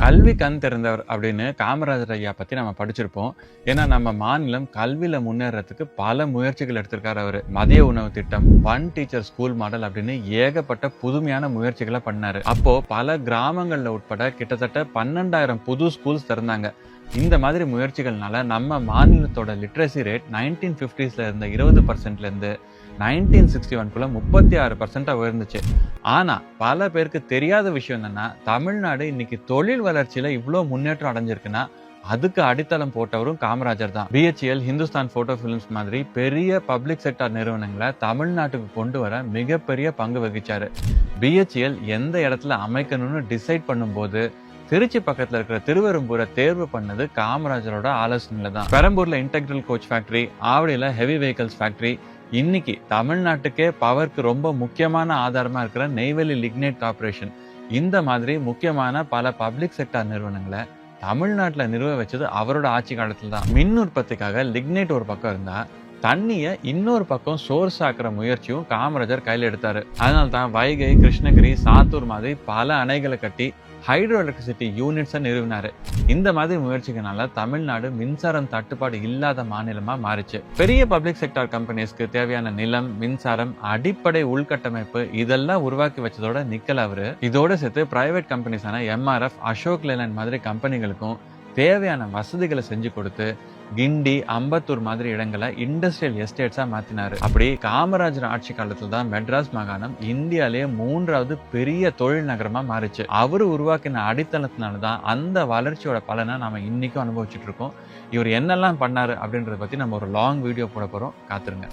கல்வி கண் திறந்தவர் அப்படின்னு காமராஜர் ஐயா பத்தி நம்ம படிச்சிருப்போம். ஏன்னா நம்ம மாநிலம் கல்வியில முன்னேறதுக்கு பல முயற்சிகள் எடுத்திருக்காரு அவரு. மதிய உணவு திட்டம், ஒன் டீச்சர் ஸ்கூல் மாடல் அப்படின்னு ஏகப்பட்ட புதுமையான முயற்சிகளை பண்ணாரு. அப்போ பல கிராமங்கள்ல உட்பட கிட்டத்தட்ட 12,000 புது ஸ்கூல்ஸ் திறந்தாங்க. இந்த மாதிரி முயற்சிகள்னால நம்ம மாநிலத்தோட லிட்ரஸி ரேட் 1950ஸ்ல இருந்த 20%ல இருந்து 1961 36% உயர்ந்துச்சு. ஆனா பல பேருக்கு தெரியாத விஷயம் என்னன்னா, தமிழ்நாடு இன்னைக்கு தொழில் வளர்ச்சியில இவ்வளவு முன்னேற்றம் அடைஞ்சிருக்குன்னா அதுக்கு அடித்தளம் போட்டவரும் காமராஜர் தான். BHEL, ஹிந்துஸ்தான் போட்டோ பிலிம்ஸ் மாதிரி பெரிய பப்ளிக் செக்டார் நிறுவனங்களை தமிழ்நாட்டுக்கு கொண்டு வர மிகப்பெரிய பங்கு வகிச்சாரு. BHEL எந்த இடத்துல அமைக்கணும்னு டிசைட் பண்ணும்போது திருச்சி பக்கத்துல இருக்கிற திருவெரும்பூரை தேர்வு பண்ணது காமராஜரோட ஆலோசனையில தான். பெரம்பூர்ல இன்டெக்ரல் கோச் ஃபேக்டரி, ஆவடியில ஹெவி வெஹிக்கல்ஸ் ஃபேக்டரி, இன்னைக்கு தமிழ்நாட்டுக்கே பவருக்கு ரொம்ப முக்கியமான ஆதாரமா இருக்கிற நெய்வேலி லிக்னைட் கார்பரேஷன், இந்த மாதிரி முக்கியமான பல பப்ளிக் செக்டார் நிறுவனங்களை தமிழ்நாட்டுல நிறுவ வச்சது அவரோட ஆட்சி காலத்துல தான். மின் உற்பத்திக்காக லிக்னைட் ஒரு பக்கம் இருந்தா, தண்ணிய இன்னொரு பக்கம் சோர்ஸ் ஆக்குற முயற்சியும் காமராஜர் கையில எடுத்தாரு. அதனால தான் வைகை, கிருஷ்ணகிரி, சாத்தூர் மாதிரி பல அணைகளை கட்டி ஹைட்ரோ எலக்ட்ரிசிட்டி யூனிட்ஸை நிறுவினாரு. இந்த மாதிரி முயற்சிகளால தமிழ்நாடு மின்சாரம் தட்டுப்பாடு இல்லாத மாநிலமா மாறிச்சு. பெரிய பப்ளிக் செக்டார் கம்பெனிஸ்க்கு தேவையான நிலம், மின்சாரம், அடிப்படை உள்கட்டமைப்பு இதெல்லாம் உருவாக்கி வச்சதோட நிக்கல அவரு. இதோட சேர்த்து பிரைவேட் கம்பெனிஸான MRF, அசோக் லேலண்ட் மாதிரி கம்பெனிகளுக்கும் தேவையான வசதிகளை செஞ்சு கொடுத்து கிண்டி, அம்பத்தூர் மாதிரி இடங்களை இண்டஸ்ட்ரியல் எஸ்டேட்ஸா மாத்தினாரு. அப்படி காமராஜர் ஆட்சி காலத்துல தான் மெட்ராஸ் மாகாணம் இந்தியாலேயே 3வது பெரிய தொழில் நகரமா மாறிச்சு. அவரு உருவாக்கின அடித்தளத்தினாலதான் அந்த வளர்ச்சியோட பலனை நாம இன்னைக்கும் அனுபவிச்சுட்டு இருக்கோம். இவர் என்னெல்லாம் பண்ணாரு அப்படின்றத பத்தி நம்ம ஒரு லாங் வீடியோ போட போறோம், காத்துருங்க.